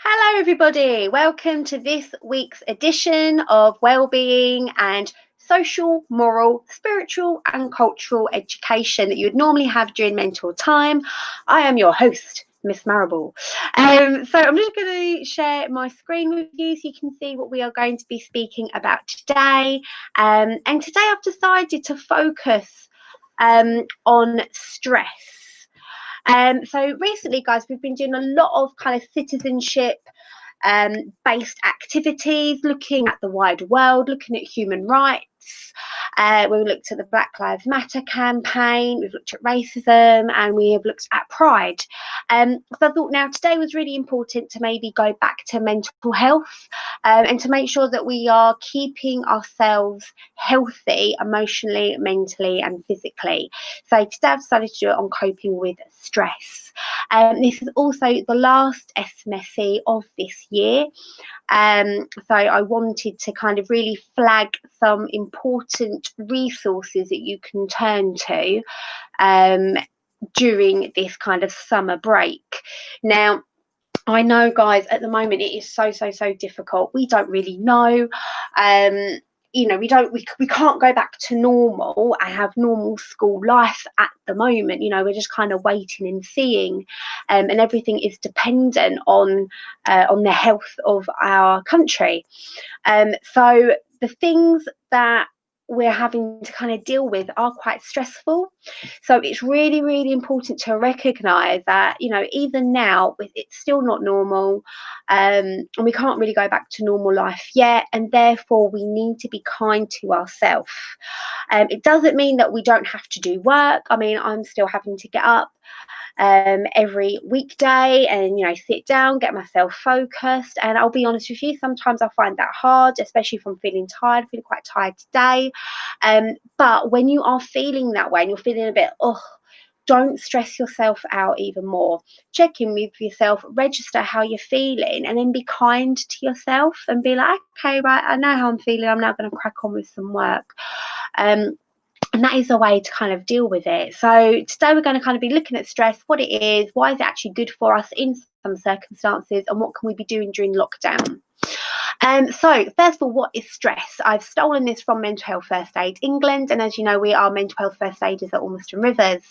Hello, everybody. Welcome to this week's edition of Wellbeing and Social, Moral, Spiritual and Cultural Education that you would normally have during mentor time. I am your host, Miss Marable. So I'm just going to share my screen with you so you can see what we are going to be speaking about today. And today I've decided to focus on stress. So recently, guys, we've been doing a lot of kind of citizenship based activities, looking at the wider world, looking at human rights. We looked at the Black Lives Matter campaign, we've looked at racism, and we have looked at pride. So I thought now today was really important to maybe go back to mental health and to make sure that we are keeping ourselves healthy emotionally, mentally, and physically. So today I've decided to do it on coping with stress. This is also the last SMSC of this year. So I wanted to kind of really flag some important resources that you can turn to during this kind of summer break. Now, I know, guys, at the moment it is so difficult. We don't really know. We can't go back to normal and have normal school life at the moment. We're just kind of waiting and seeing, and everything is dependent on the health of our country. So the things that we're having to kind of deal with are quite stressful. So it's really important to recognize that, even now it's still not normal, and we can't really go back to normal life yet, and therefore we need to be kind to ourselves. It doesn't mean that we don't have to do work. I mean, I'm still having to get up every weekday and sit down, get myself focused, and I'll be honest with you, sometimes I find that hard, especially if I'm feeling tired. I'm feeling quite tired today, but when you are feeling that way and you're feeling a bit don't stress yourself out even more. Check in with yourself, register how you're feeling, and then be kind to yourself and be like, okay, right, I know how I'm feeling, I'm now going to crack on with some work. And that is a way to kind of deal with it. So today we're going to kind of be looking at stress, what it is, why is it actually good for us in some circumstances, and what can we be doing during lockdown. So first of all, what is stress? I've stolen this from Mental Health First Aid England, and as you know, we are mental health first aiders at Ormiston Rivers.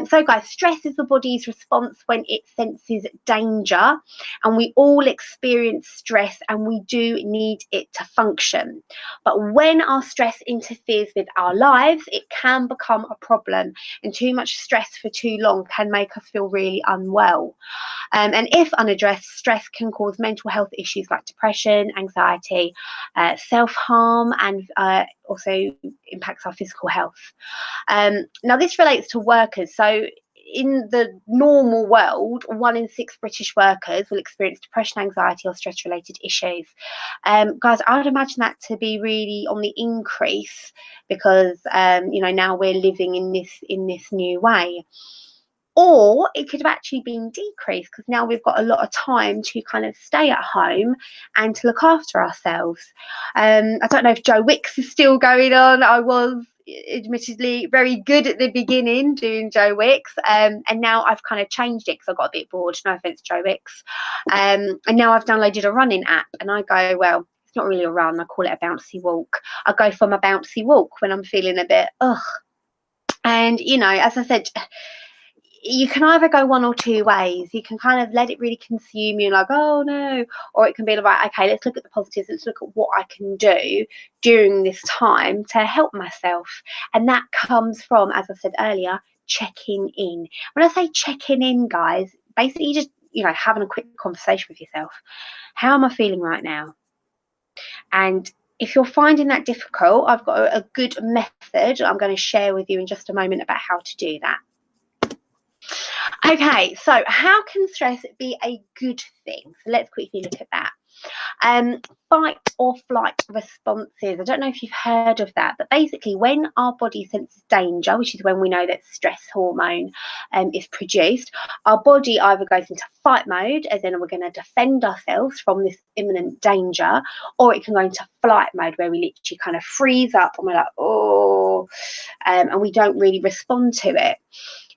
So guys, stress is the body's response when it senses danger, and we all experience stress and we do need it to function. But when our stress interferes with our lives, it can become a problem, and too much stress for too long can make us feel really unwell. And if unaddressed, stress can cause mental health issues like depression, anxiety, self-harm, and also impacts our physical health. Now, this relates to workers. So in the normal world, 1 in 6 British workers will experience depression, anxiety, or stress-related issues. Guys, I would imagine that to be really on the increase because now we're living in this new way. Or it could have actually been decreased because now we've got a lot of time to kind of stay at home and to look after ourselves. I don't know if Joe Wicks is still going on. I was admittedly very good at the beginning doing Joe Wicks, and now I've kind of changed it because I got a bit bored. No offense, Joe Wicks. And now I've downloaded a running app, and I go, well, it's not really a run. I call it a bouncy walk. I go for my bouncy walk when I'm feeling a bit And as I said, you can either go one or two ways. You can kind of let it really consume you, like, oh no, or it can be like, okay, let's look at the positives, let's look at what I can do during this time to help myself. And that comes from, as I said earlier, checking in. When I say checking in, guys, basically just having a quick conversation with yourself. How am I feeling right now? And if you're finding that difficult, I've got a good method I'm going to share with you in just a moment about how to do that. Okay, so how can stress be a good thing? So let's quickly look at that. Fight or flight responses. I don't know if you've heard of that, but basically when our body senses danger, which is when we know that stress hormone is produced, our body either goes into fight mode, as in we're going to defend ourselves from this imminent danger, or it can go into flight mode where we literally kind of freeze up and we're like, and we don't really respond to it.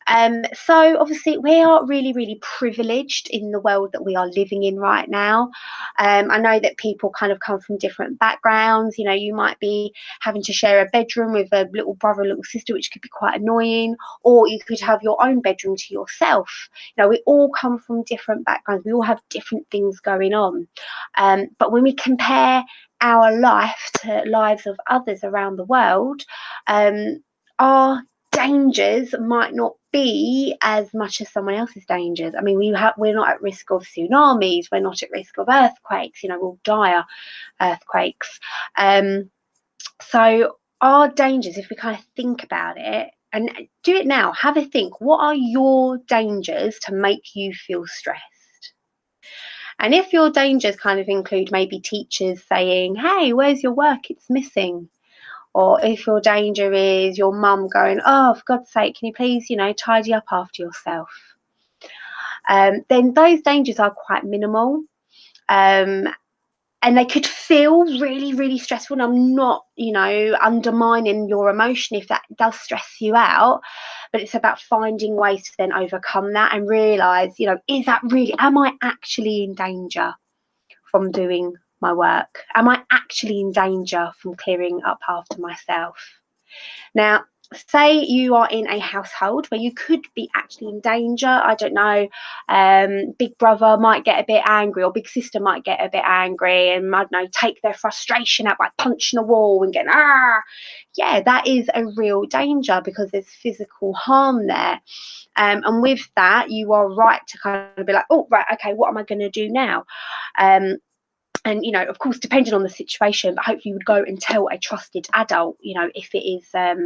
So obviously we are really, really privileged in the world that we are living in right now. I know that people kind of come from different backgrounds. You know, you might be having to share a bedroom with a little brother, little sister, which could be quite annoying, or you could have your own bedroom to yourself. You know, we all come from different backgrounds. We all have different things going on. But when we compare our life to lives of others around the world, our dangers might not be as much as someone else's dangers. I mean, we're not at risk of tsunamis, we're not at risk of earthquakes, you know, we'll die of earthquakes. So our dangers, if we kind of think about it, and do it now, have a think, what are your dangers to make you feel stressed? And if your dangers kind of include maybe teachers saying, hey, where's your work? It's missing. Or if your danger is your mum going, oh, for God's sake, can you please, you know, tidy up after yourself? Then those dangers are quite minimal. And they could feel really, really stressful. And I'm not, you know, undermining your emotion if that does stress you out. But it's about finding ways to then overcome that and realise, you know, is that really, am I actually in danger from doing my work? Am I actually in danger from clearing up after myself? Now, say you are in a household where you could be actually in danger. I don't know, big brother might get a bit angry, or big sister might get a bit angry, and I don't know, take their frustration out by punching a wall and getting, ah, yeah, that is a real danger because there's physical harm there. And with that, you are right to kind of be like, oh, right, okay, what am I going to do now? And, you know, of course, depending on the situation, but hopefully you would go and tell a trusted adult, you know, if it is, a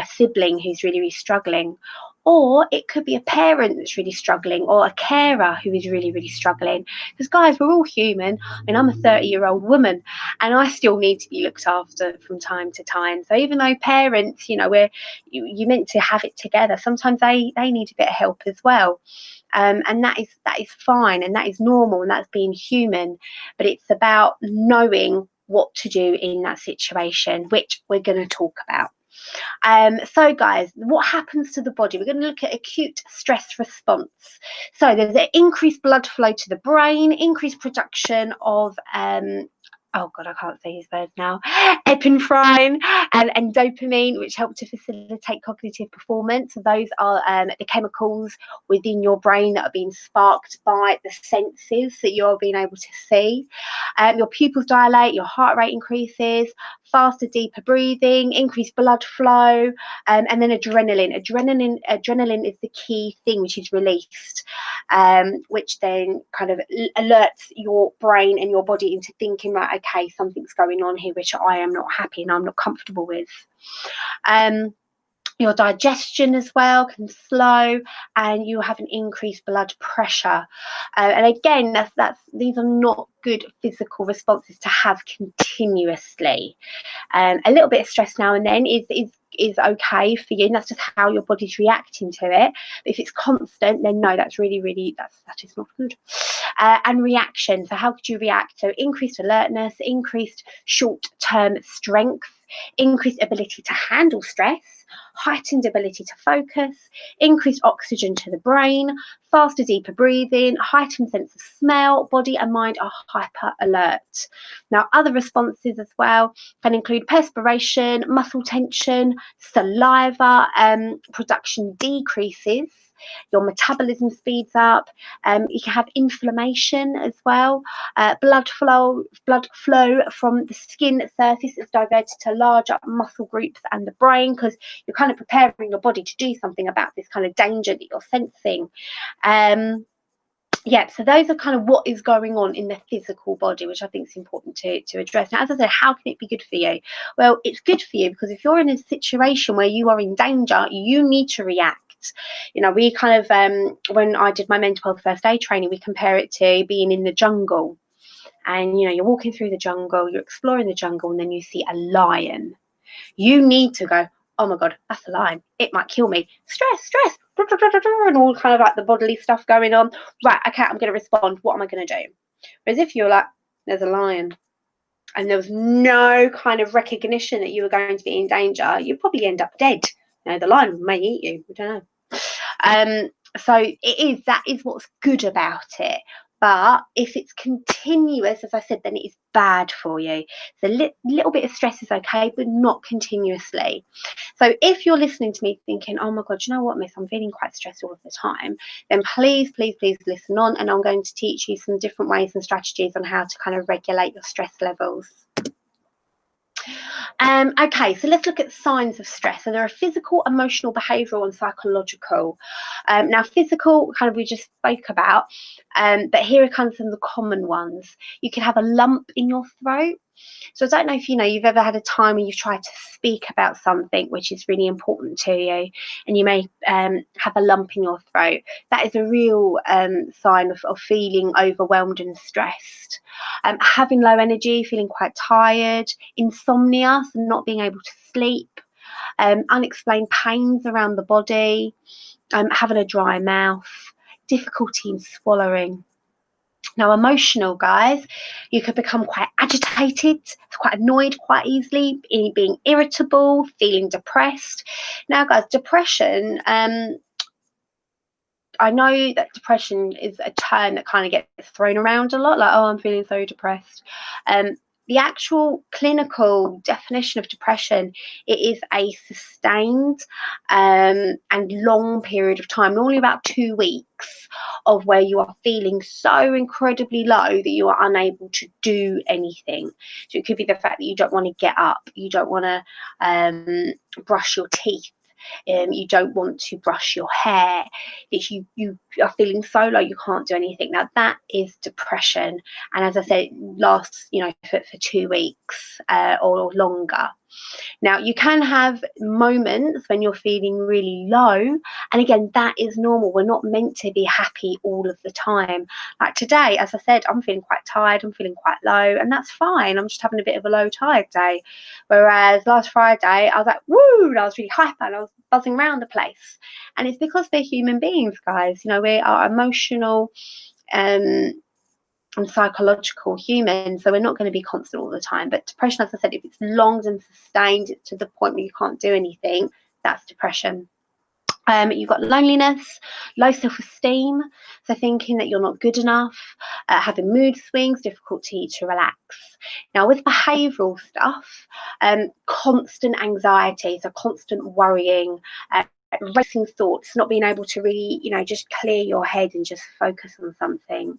sibling who's really, really struggling. Or it could be a parent that's really struggling, or a carer who is really, really struggling. Because, guys, we're all human. I mean, I'm a 30-year-old woman, and I still need to be looked after from time to time. So even though parents, you know, you're meant to have it together, sometimes they need a bit of help as well. And that is fine, and that is normal, and that's being human. But it's about knowing what to do in that situation, which we're going to talk about. So guys, what happens to the body? We're going to look at acute stress response. So there's an increased blood flow to the brain, increased production of oh God, I can't say these words now, epinephrine and dopamine, which help to facilitate cognitive performance. So those are the chemicals within your brain that are being sparked by the senses that you're being able to see. Your pupils dilate, your heart rate increases, faster, deeper breathing, increased blood flow, and then adrenaline. Adrenaline is the key thing which is released, which then kind of alerts your brain and your body into thinking, right, okay, something's going on here which I am not happy and I'm not comfortable with. Your digestion as well can slow, and you have an increased blood pressure. And again, these are not good physical responses to have continuously. A little bit of stress now and then is okay for you, and that's just how your body's reacting to it. But if it's constant, then no, that's really that is not good. And reaction. So how could you react? So increased alertness, increased short-term strength, increased ability to handle stress, heightened ability to focus, increased oxygen to the brain, faster, deeper breathing, heightened sense of smell, body and mind are hyper alert. Now, other responses as well can include perspiration, muscle tension, saliva production decreases, your metabolism speeds up, you can have inflammation as well, blood flow from the skin surface is diverted to larger muscle groups and the brain, because you're kind of preparing your body to do something about this kind of danger that you're sensing. Yeah, so those are kind of what is going on in the physical body, which I think is important to address. Now, as I said, how can it be good for you? Well, it's good for you because if you're in a situation where you are in danger, you need to react. You know, we kind of, when I did my mental health first aid training, we compare it to being in the jungle. And, you know, you're walking through the jungle, you're exploring the jungle, and then you see a lion. You need to go, oh my God, that's a lion. It might kill me. Stress, and all kind of like the bodily stuff going on. Right, okay, I'm going to respond. What am I going to do? Whereas if you're like, there's a lion, and there was no kind of recognition that you were going to be in danger, you'd probably end up dead. You know, the lion may eat you. We don't know. So that is what's good about it. But if it's continuous, as I said, then it is bad for you. So little bit of stress is okay, but not continuously. So if you're listening to me thinking, oh my God, you know what, Miss, I'm feeling quite stressed all of the time, then please, please, please listen on, and I'm going to teach you some different ways and strategies on how to kind of regulate your stress levels. Okay, so let's look at signs of stress. So there are physical, emotional, behavioural and psychological. Now physical, kind of we just spoke about, but here are kind of some of the common ones. You could have a lump in your throat. So I don't know if you've ever had a time when you've tried to speak about something which is really important to you, and you may have a lump in your throat. That is a real sign of feeling overwhelmed and stressed. Having low energy, feeling quite tired, insomnia, so not being able to sleep, unexplained pains around the body, having a dry mouth, difficulty in swallowing. Now, emotional, guys, you could become quite agitated, quite annoyed quite easily, being irritable, feeling depressed. Now, guys, depression, I know that depression is a term that kind of gets thrown around a lot, like, oh, I'm feeling so depressed. The actual clinical definition of depression, it is a sustained and long period of time, normally about 2 weeks, of where you are feeling so incredibly low that you are unable to do anything. So it could be the fact that you don't want to get up, you don't want to brush your teeth, you don't want to brush your hair, that you are feeling so low you can't do anything. Now that is depression, and as I said, it lasts for 2 weeks or longer. Now, you can have moments when you're feeling really low, and again, that is normal. We're not meant to be happy all of the time. Like today, as I said, I'm feeling quite tired, I'm feeling quite low, and that's fine. I'm just having a bit of a low tired day. Whereas last Friday, I was like, woo, and I was really hyper, and I was buzzing around the place. And it's because we're human beings, guys. We are emotional and psychological humans, so we're not going to be constant all the time. But depression, as I said, if it's long and sustained to the point where you can't do anything, that's depression. You've got loneliness, low self-esteem, so thinking that you're not good enough, having mood swings, difficulty to relax. Now, with behavioural stuff, constant anxiety, so constant worrying, racing thoughts, not being able to really, just clear your head and just focus on something.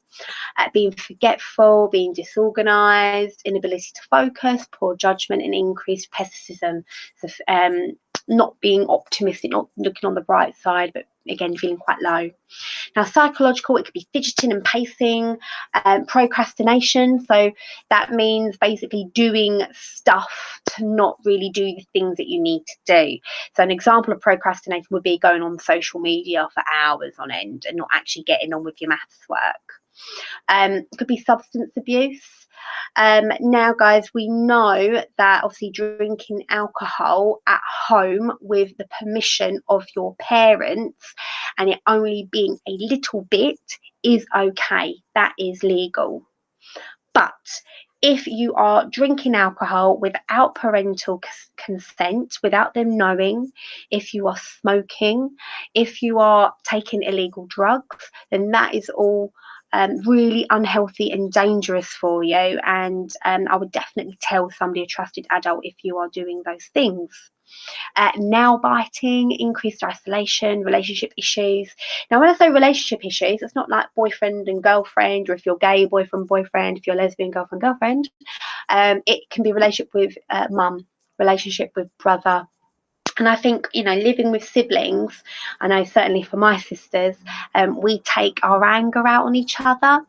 Being forgetful, being disorganized, inability to focus, poor judgment, and increased pessimism. So, not being optimistic, not looking on the bright side, but again, feeling quite low. Now, psychological, it could be fidgeting and pacing, procrastination. So that means basically doing stuff to not really do the things that you need to do. So an example of procrastinating would be going on social media for hours on end and not actually getting on with your maths work. It could be substance abuse. Now, guys, we know that obviously drinking alcohol at home with the permission of your parents and it only being a little bit is okay. That is legal. But if you are drinking alcohol without parental consent, without them knowing, if you are smoking, if you are taking illegal drugs, then that is all really unhealthy and dangerous for you. And I would definitely tell somebody, a trusted adult, if you are doing those things. Nail biting, increased isolation, relationship issues. Now, when I say relationship issues, it's not like boyfriend and girlfriend, or if you're gay, boyfriend, if you're lesbian, girlfriend. It can be relationship with mum, relationship with brother. And I think, living with siblings, I know certainly for my sisters, we take our anger out on each other.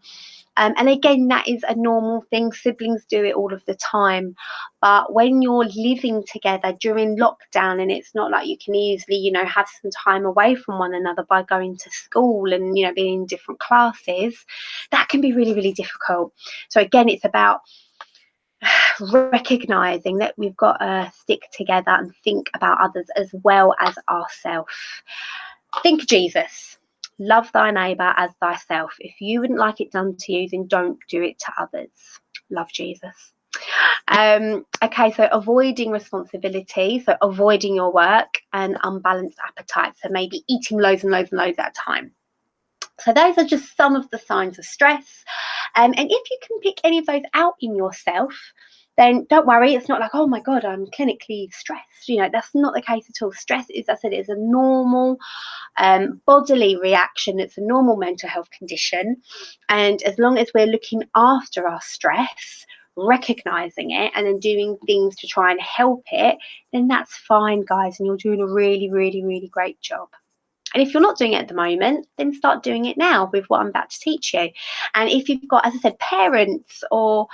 And again, that is a normal thing. Siblings do it all of the time. But when you're living together during lockdown, and it's not like you can easily, have some time away from one another by going to school and, being in different classes, that can be really, really difficult. So again, it's about recognizing that we've got to stick together and think about others as well as ourselves. Think Jesus. Love thy neighbour as thyself. If you wouldn't like it done to you, then don't do it to others. Love Jesus. Okay, so avoiding responsibility, so avoiding your work, and unbalanced appetite, so maybe eating loads and loads and loads at a time. So those are just some of the signs of stress. And if you can pick any of those out in yourself, then don't worry. It's not like, oh my God, I'm clinically stressed. You know, that's not the case at all. Stress is, as I said, is a normal bodily reaction. It's a normal mental health condition. And as long as we're looking after our stress, recognizing it, and then doing things to try and help it, then that's fine, guys. And you're doing a really, really, really great job. And if you're not doing it at the moment, then start doing it now with what I'm about to teach you. And if you've got, as I said, parents or,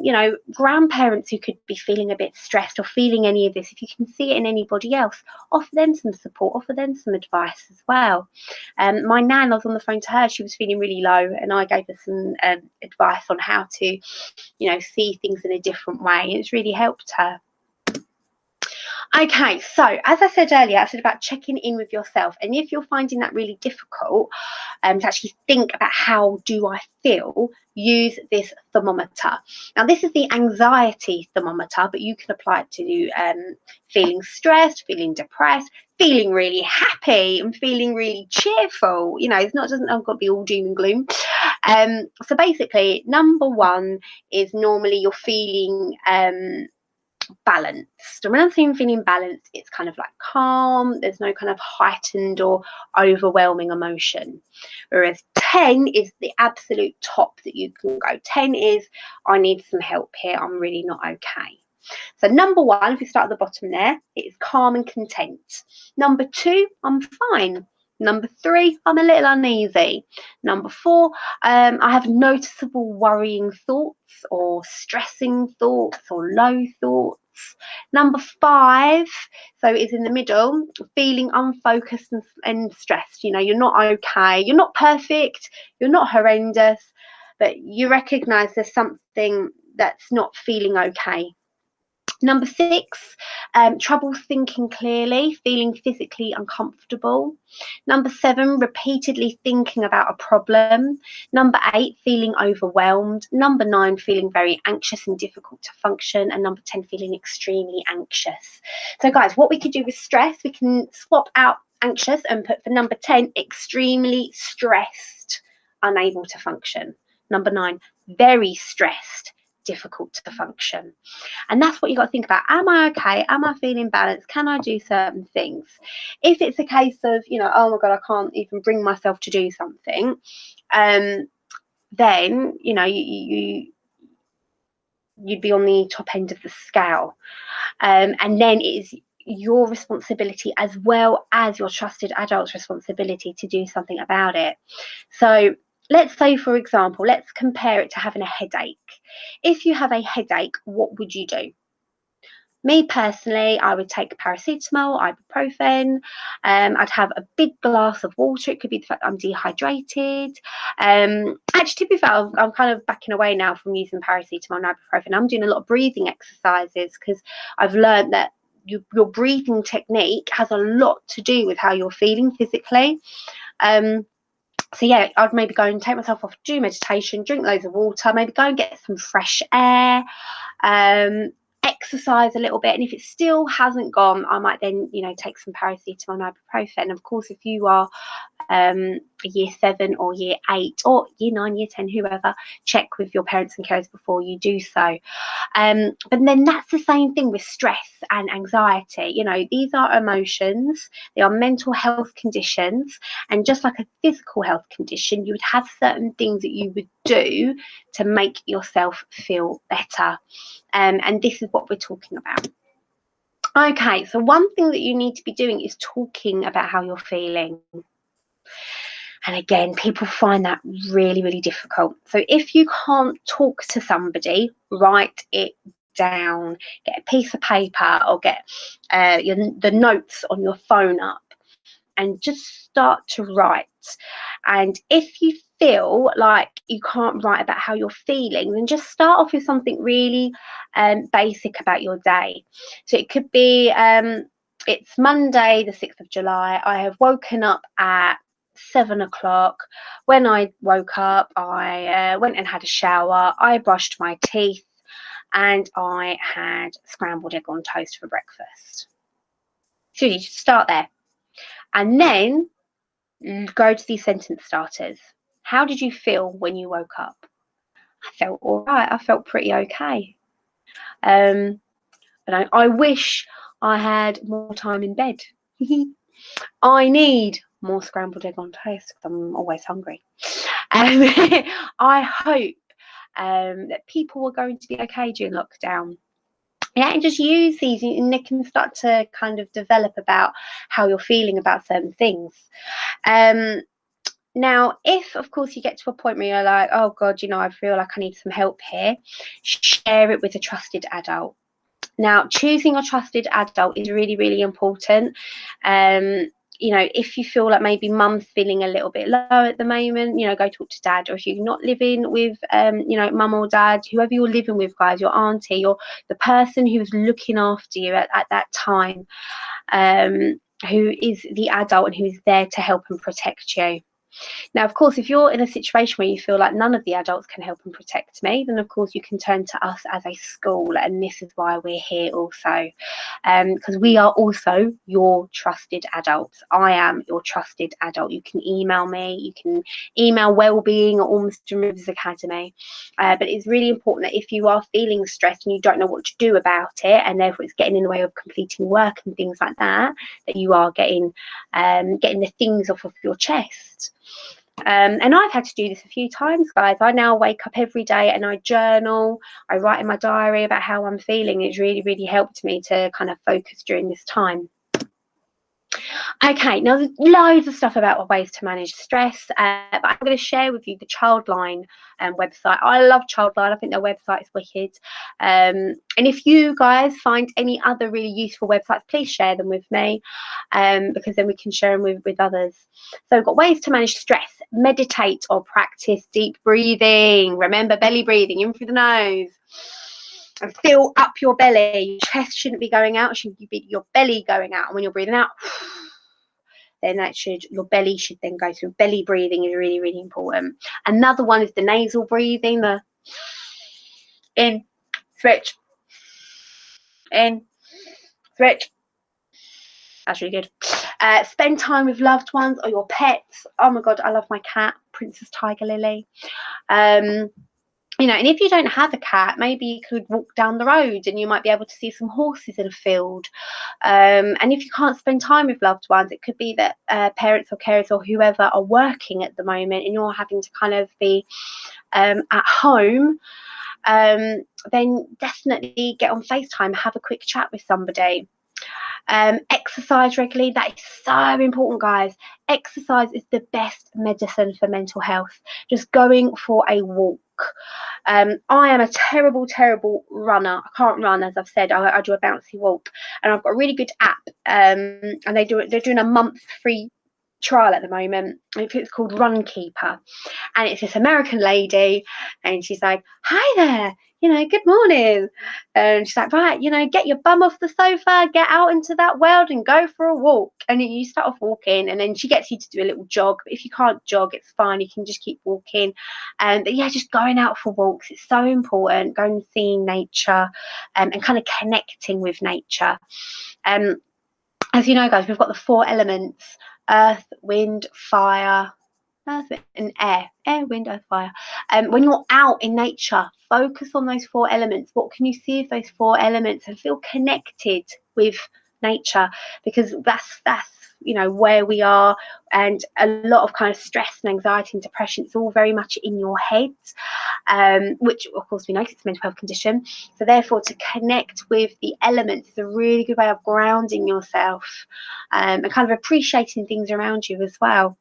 you know, grandparents who could be feeling a bit stressed or feeling any of this, if you can see it in anybody else, offer them some support, offer them some advice as well. My nan, I was on the phone to her, she was feeling really low, and I gave her some advice on how to, you know, see things in a different way. It's really helped her. Okay, so as I said earlier, I said about checking in with yourself, and if you're finding that really difficult to actually think about how do I feel, use this thermometer. Now, this is the anxiety thermometer, but you can apply it to feeling stressed, feeling depressed, feeling really happy, and feeling really cheerful. You know, it's not, doesn't got to be all doom and gloom. So basically, number one is normally you're feeling balanced. And when I'm saying feeling balanced, it's kind of like calm, there's no kind of heightened or overwhelming emotion. Whereas 10 is the absolute top that you can go. 10 is, I need some help here, I'm really not okay. So number one, if you start at the bottom there, it is calm and content. Number two, I'm fine. Number three, I'm a little uneasy. Number four, I have noticeable worrying thoughts or stressing thoughts or low thoughts. Number five, so it's in the middle, feeling unfocused and stressed. You know, you're not okay, you're not perfect, you're not horrendous, but you recognise there's something that's not feeling okay. Number six, trouble thinking clearly, feeling physically uncomfortable. Number seven, repeatedly thinking about a problem. Number eight, feeling overwhelmed. Number nine, feeling very anxious and difficult to function. And number 10, feeling extremely anxious. So guys, what we could do with stress, we can swap out anxious and put for number 10, extremely stressed, unable to function. Number 9, very stressed, difficult to function. And that's what you got to think about. Am I okay? Am I feeling balanced? Can I do certain things? If it's a case of, you know, oh my God, I can't even bring myself to do something, then, you know, you'd be on the top end of the scale. And then it is your responsibility as well as your trusted adult's responsibility to do something about it. So let's say, for example, let's compare it to having a headache. If you have a headache, what would you do? Me personally, I would take paracetamol, ibuprofen. I'd have a big glass of water. It could be the fact that I'm dehydrated. Actually, to be fair, I'm kind of backing away now from using paracetamol and ibuprofen. I'm doing a lot of breathing exercises because I've learned that your breathing technique has a lot to do with how you're feeling physically. So yeah, I'd maybe go and take myself off, do meditation, drink loads of water, maybe go and get some fresh air. Exercise a little bit, and if it still hasn't gone, I might then, you know, take some paracetamol and ibuprofen. Of course, if you are year 7 or year 8 or year 9, year 10, whoever, check with your parents and carers before you do so. But then that's the same thing with stress and anxiety. You know, these are emotions, they are mental health conditions, and just like a physical health condition, you would have certain things that you would do to make yourself feel better. And this is what we're talking about. Okay, so one thing that you need to be doing is talking about how you're feeling. And again, people find that really, really difficult. So if you can't talk to somebody, write it down. Get a piece of paper or get the notes on your phone up and just start to write. And if you feel like you can't write about how you're feeling, then just start off with something really basic about your day. So it could be, it's Monday the 6th of July. I have woken up at 7 o'clock. When I woke up, I went and had a shower. I brushed my teeth. and I had scrambled egg on toast for breakfast. So you just start there. And then go to these sentence starters. How did you feel when you woke up? I felt all right. I felt pretty okay. And I wish I had more time in bed. I need more scrambled egg on toast because I'm always hungry. I hope that people are going to be okay during lockdown. Yeah, and just use these, and they can start to kind of develop about how you're feeling about certain things. Now, if of course you get to a point where you're like, oh God, I feel like I need some help here, share it with a trusted adult. Now, choosing a trusted adult is really, really important. If you feel like maybe mum's feeling a little bit low at the moment, go talk to dad. Or if you're not living with, mum or dad, whoever you're living with, guys, your auntie, or the person who's looking after you at that time, who is the adult and who's there to help and protect you. Now, of course, if you're in a situation where you feel like none of the adults can help and protect me, then of course you can turn to us as a school, and this is why we're here also, because we are also your trusted adults. I am your trusted adult. You can email me, you can email Wellbeing or Ormiston Rivers Academy, but it's really important that if you are feeling stressed and you don't know what to do about it, and therefore it's getting in the way of completing work and things like that, that you are getting the things off of your chest. And I've had to do this a few times, guys. I now wake up every day and I journal. I write in my diary about how I'm feeling. It's really, really helped me to kind of focus during this time. Okay, now there's loads of stuff about ways to manage stress, but I'm going to share with you the Childline website. I love Childline. I think their website is wicked. And if you guys find any other really useful websites, please share them with me, because then we can share them with others. So we've got ways to manage stress. Meditate or practice deep breathing. Remember, belly breathing in through the nose. And fill up your belly. Your chest shouldn't be going out. It should be your belly going out. And when you're breathing out, then your belly should then go through. Belly breathing is really, really important. Another one is the nasal breathing. The in, stretch, in, stretch. That's really good. Spend time with loved ones or your pets. Oh my God, I love my cat, Princess Tiger Lily. And if you don't have a cat, maybe you could walk down the road and you might be able to see some horses in a field. And if you can't spend time with loved ones, it could be that parents or carers or whoever are working at the moment and you're having to kind of be at home. Then definitely get on FaceTime, have a quick chat with somebody. Exercise regularly. That is so important, guys. Exercise is the best medicine for mental health. Just going for a walk. I am a terrible runner. I can't run, as I've said. I do a bouncy walk, and I've got a really good app, and they're doing a month free trial at the moment. It's called Runkeeper, and it's this American lady, and she's like, hi there, good morning. And she's like, right, get your bum off the sofa, get out into that world and go for a walk. And you start off walking, and then she gets you to do a little jog. But if you can't jog, it's fine, you can just keep walking. But yeah, just going out for walks, it's so important. Going and seeing nature, and kind of connecting with nature. As you know, guys, we've got the 4 elements: earth, wind, fire, and air, wind, earth, fire. When you're out in nature, focus on those 4 elements. What can you see of those 4 elements and feel connected with nature? Because that's where we are, and a lot of kind of stress and anxiety and depression, it's all very much in your head, which of course we know it's a mental health condition. So therefore, to connect with the elements is a really good way of grounding yourself, and kind of appreciating things around you as well.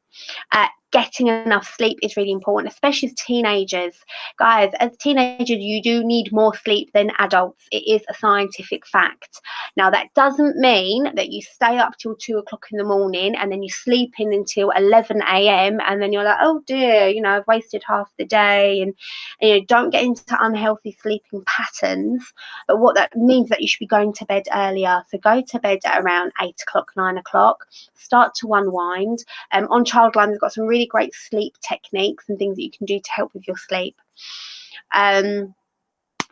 Getting enough sleep is really important, especially as teenagers. Guys, as teenagers, you do need more sleep than adults. It is a scientific fact. Now, that doesn't mean that you stay up till 2 o'clock in the morning and then you sleep in until 11 a.m. and then you're like, oh dear, I've wasted half the day. And don't get into unhealthy sleeping patterns. But what that means that you should be going to bed earlier. So go to bed at around 8 o'clock, 9 o'clock. Start to unwind. On Childline, we've got some really great sleep techniques and things that you can do to help with your sleep.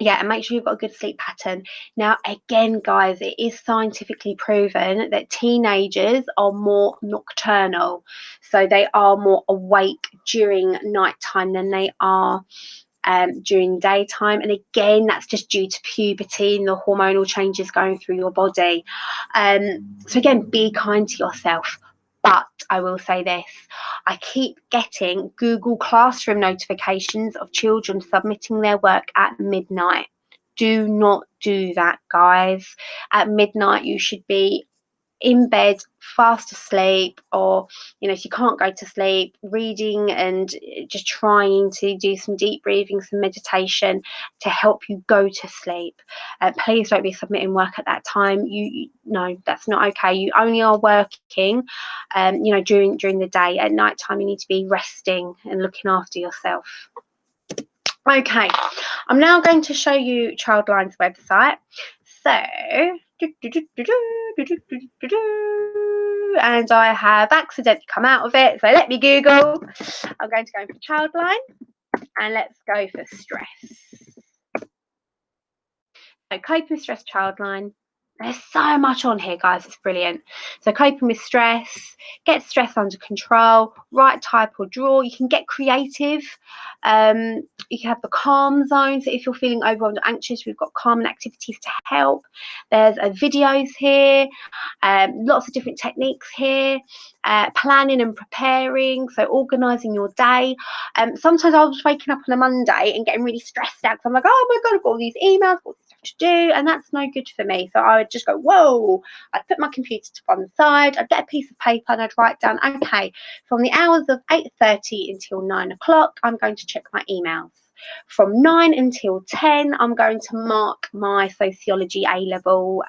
Yeah, and make sure you've got a good sleep pattern. Now, again, guys, it is scientifically proven that teenagers are more nocturnal. So they are more awake during nighttime than they are during daytime. And again, that's just due to puberty and the hormonal changes going through your body. So again, be kind to yourself. But I will say this, I keep getting Google Classroom notifications of children submitting their work at midnight. Do not do that, guys. At midnight, you should be in bed, fast asleep, or if you can't go to sleep, reading and just trying to do some deep breathing, some meditation to help you go to sleep. Please don't be submitting work at that time. No, that's not okay. You only are working during the day. At night time, you need to be resting and looking after yourself. Okay, I'm now going to show you Childline's website. So, and I have accidentally come out of it, so let me Google. I'm going to go for Childline, and let's go for stress. So, coping with stress, Childline. There's so much on here, guys. It's brilliant. So coping with stress, get stress under control, write, type or draw. You can get creative. You can have the calm zone. So if you're feeling overwhelmed or anxious, we've got calming activities to help. There's videos here. Lots of different techniques here. Planning and preparing. So organising your day. Sometimes I was waking up on a Monday and getting really stressed out because I'm like, oh my God, I've got all these emails, all this stuff to do, and that's no good for me. So I would just go, whoa, I'd put my computer to one side, I'd get a piece of paper and I'd write down, okay, from the hours of 8:30 until 9 o'clock, I'm going to check my emails. From 9 until 10, I'm going to mark my sociology A-level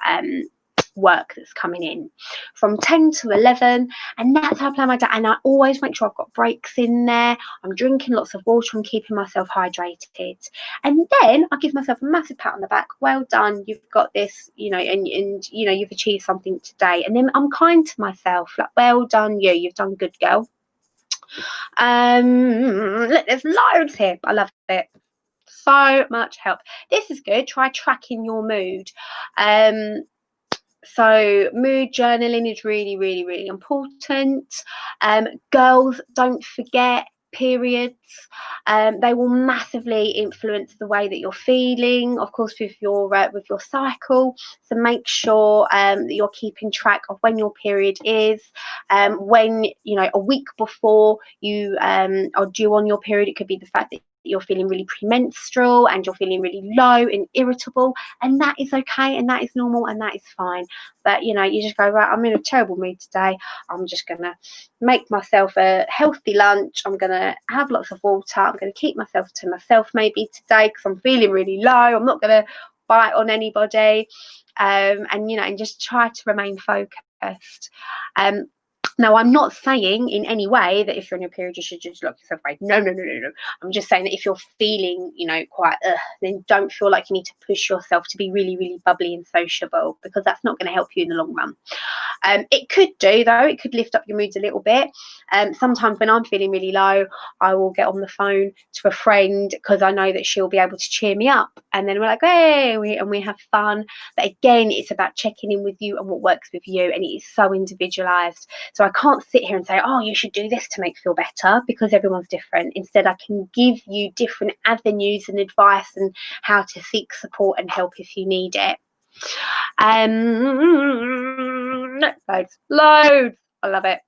work that's coming in. From 10 to 11, and that's how I plan my day. And I always make sure I've got breaks in there. I'm drinking lots of water and keeping myself hydrated. And then I give myself a massive pat on the back. Well done, you've got this, and you've achieved something today. And then I'm kind to myself, like, well done, you've done good, girl. Look, there's loads here. I love it. So much help. This is good. Try tracking your mood. So mood journaling is really, really, really important. Girls, don't forget periods. They will massively influence the way that you're feeling, of course, with your cycle. So make sure that you're keeping track of when your period is. When a week before you are due on your period, it could be the fact that you're feeling really premenstrual and you're feeling really low and irritable, and that is okay, and that is normal, and that is fine. But you just go, right, I'm in a terrible mood today, I'm just gonna make myself a healthy lunch, I'm gonna have lots of water, I'm gonna keep myself to myself maybe today because I'm feeling really low, I'm not gonna bite on anybody, and just try to remain focused. Now, I'm not saying in any way that if you're on your period, you should just lock yourself away. No. I'm just saying that if you're feeling, quite, then don't feel like you need to push yourself to be really, really bubbly and sociable, because that's not going to help you in the long run. It could do, though. It could lift up your moods a little bit. Sometimes when I'm feeling really low, I will get on the phone to a friend because I know that she'll be able to cheer me up. And then we're like, hey, we have fun. But again, it's about checking in with you and what works with you. And it is so individualized. So I can't sit here and say, oh, you should do this to make you feel better, because everyone's different. Instead, I can give you different avenues and advice and how to seek support and help if you need it. Loads. I love it.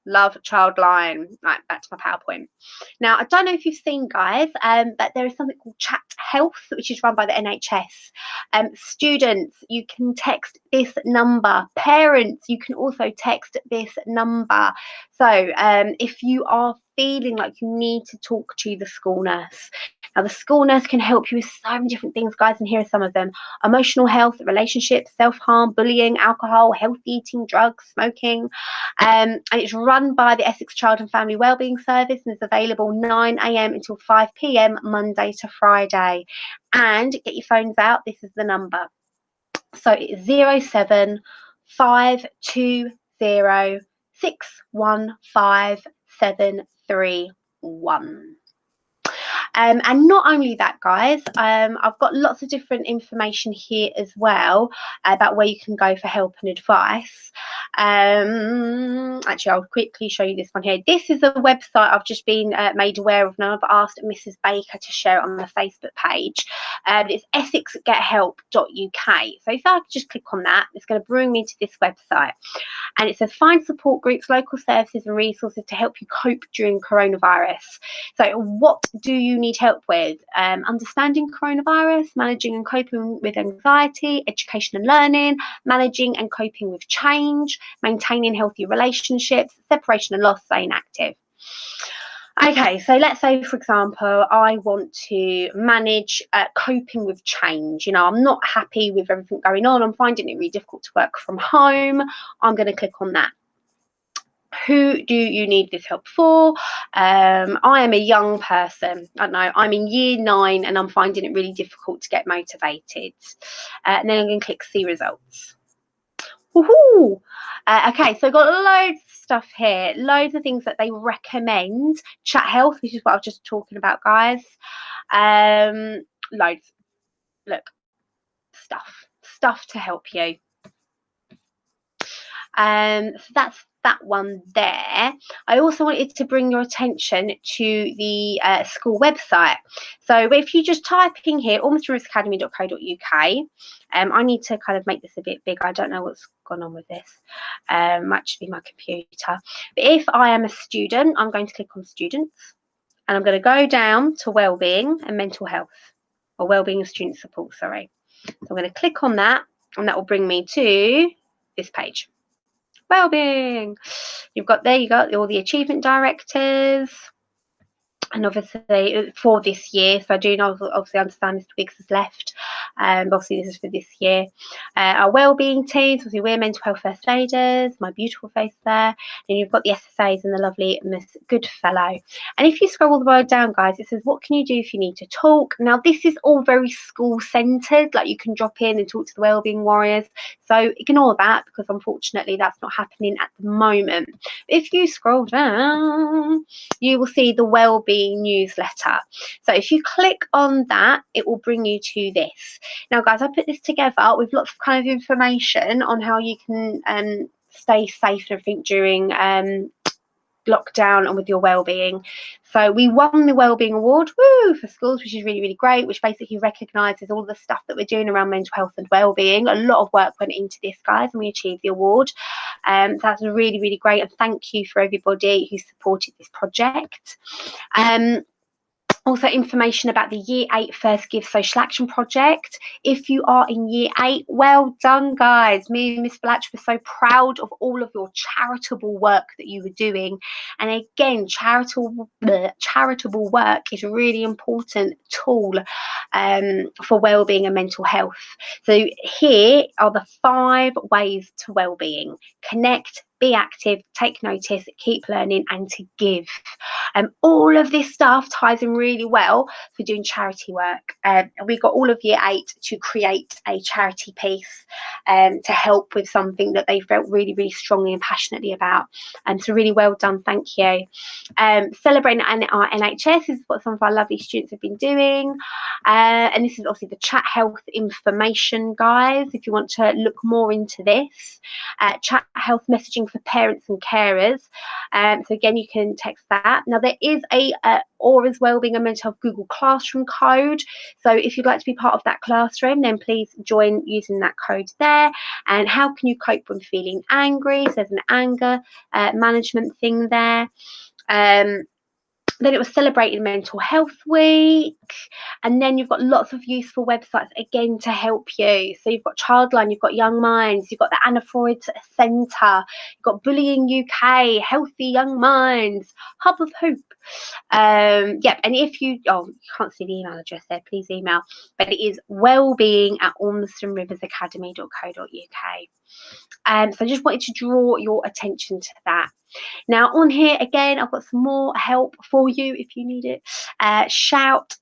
Love Childline. Right, back to my PowerPoint. Now, I don't know if you've seen, guys, but there is something called Chat Health, which is run by the NHS. Students, you can text this number. Parents, you can also text this number. So if you are feeling like you need to talk to the school nurse. Now, the school nurse can help you with so many different things, guys, and here are some of them. Emotional health, relationships, self-harm, bullying, alcohol, healthy eating, drugs, smoking. And it's run by the Essex Child and Family Wellbeing Service and is available 9 a.m. until 5 p.m. Monday to Friday. And get your phones out. This is the number. So it's 07520615731. And not only that, guys, I've got lots of different information here as well about where you can go for help and advice. Actually, I'll quickly show you this one here. This is a website I've just been made aware of, and I've asked Mrs. Baker to share it on the Facebook page. It's essexgethelp.uk. So if I just click on that, it's going to bring me to this website. And it says find support groups, local services and resources to help you cope during coronavirus. So what do you need help with? Understanding coronavirus, managing and coping with anxiety, education and learning, managing and coping with change, maintaining healthy relationships, separation and loss, staying active. Okay, so let's say, for example, I want to manage coping with change. You know, I'm not happy with everything going on. I'm finding it really difficult to work from home. I'm going to click on that. Who do you need this help for? I am a young person. I don't know, I'm in year 9 and I'm finding it really difficult to get motivated. And then I'm going to click see results. Woohoo! Okay, so I've got loads of stuff here, loads of things that they recommend. Chat health, which is what I was just talking about, guys. Loads. Look, stuff to help you. So that's that one there. I also wanted to bring your attention to the school website. So if you just type in here, almostriversacademy.co.uk, I need to kind of make this a bit bigger. I don't know what's gone on with this. Might just be my computer. But if I am a student, I'm going to click on students, and I'm going to go down to wellbeing and mental health, or wellbeing and student support, sorry. So I'm going to click on that, and that will bring me to this page. Wellbeing. You've got all the achievement directors, and obviously for this year, so I do know, obviously understand Mr. Wiggs has left, but obviously this is for this year. Our wellbeing teams, obviously we're mental health first aiders, my beautiful face there, and you've got the SSAs and the lovely Miss Goodfellow. And if you scroll all the way down, guys, it says what can you do if you need to talk. Now this is all very school centred, like you can drop in and talk to the wellbeing warriors, so ignore that because unfortunately that's not happening at the moment. If you scroll down, you will see the wellbeing newsletter. So if you click on that, it will bring you to this. Now, guys, I put this together with lots of kind of information on how you can stay safe and everything during lockdown and with your well-being. So we won the Wellbeing Award, for schools, which is really, really great, which basically recognises all the stuff that we're doing around mental health and well-being. A lot of work went into this, guys, and we achieved the award. So that's really, really great, and thank you for everybody who supported this project. Also information about the Year 8 First Give Social Action Project. If you are in Year 8, well done, guys. Me and Miss Blatch were so proud of all of your charitable work that you were doing. And again, charitable work is a really important tool for wellbeing and mental health. So here are the 5 ways to wellbeing. Connect, be active, take notice, keep learning, and to give. All of this stuff ties in really well for doing charity work. We got all of Year 8 to create a charity piece to help with something that they felt really, really strongly and passionately about. So really well done, thank you. Celebrating our NHS is what some of our lovely students have been doing. And this is obviously the chat health information, guys, if you want to look more into this. Chat health messaging for parents and carers. So again, you can text that. Now there is a Aura's Wellbeing and Mental Health Google Classroom code. So if you'd like to be part of that classroom, then please join using that code there. And how can you cope when feeling angry? So there's an anger management thing there. Then it was celebrating Mental Health Week, and then you've got lots of useful websites again to help you. So you've got Childline, you've got Young Minds, you've got the Anna Freud Centre, you've got Bullying UK, Healthy Young Minds, Hub of Hope. And if you can't see the email address there, please email, but it is wellbeing@ormstonriversacademy.co.uk. So I just wanted to draw your attention to that. Now on here again, I've got some more help for you if you need it.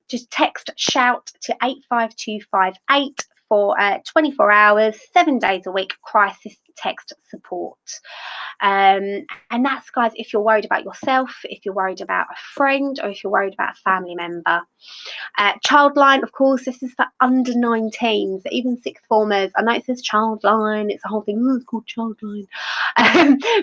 Just text shout to 85258 for 24 hours, 7 days a week crisis text support. And that's, guys, if you're worried about yourself, if you're worried about a friend, or if you're worried about a family member. Childline, of course, this is for under 19s, even sixth formers. I know it says Childline, it's a whole thing, it's called Childline,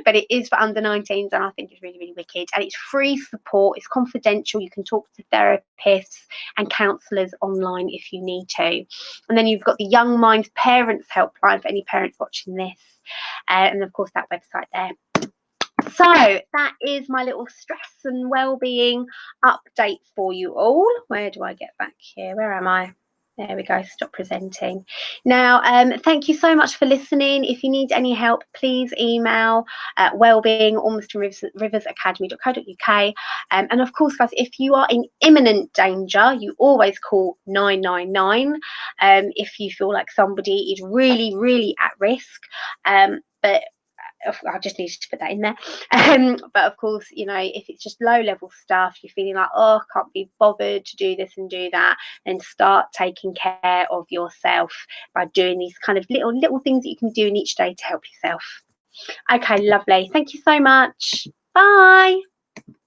but it is for under 19s, and I think it's really, really wicked. And it's free support, it's confidential, you can talk to therapists and counsellors online if you need to. And then you've got the Young Minds Parents Helpline for any parents watching this, and of course that website there. So that is my little stress and well-being update for you all. Where do I get back here? Where am I? There we go. Stop presenting. Now, thank you so much for listening. If you need any help, please email wellbeing@ormestonriversacademy.co.uk. And of course, guys, if you are in imminent danger, you always call 999 if you feel like somebody is really, really at risk. But I just needed to put that in there. But of course, you know, if it's just low level stuff, you're feeling like, oh, I can't be bothered to do this and do that, then start taking care of yourself by doing these kind of little things that you can do in each day to help yourself. Okay, lovely. Thank you so much. Bye.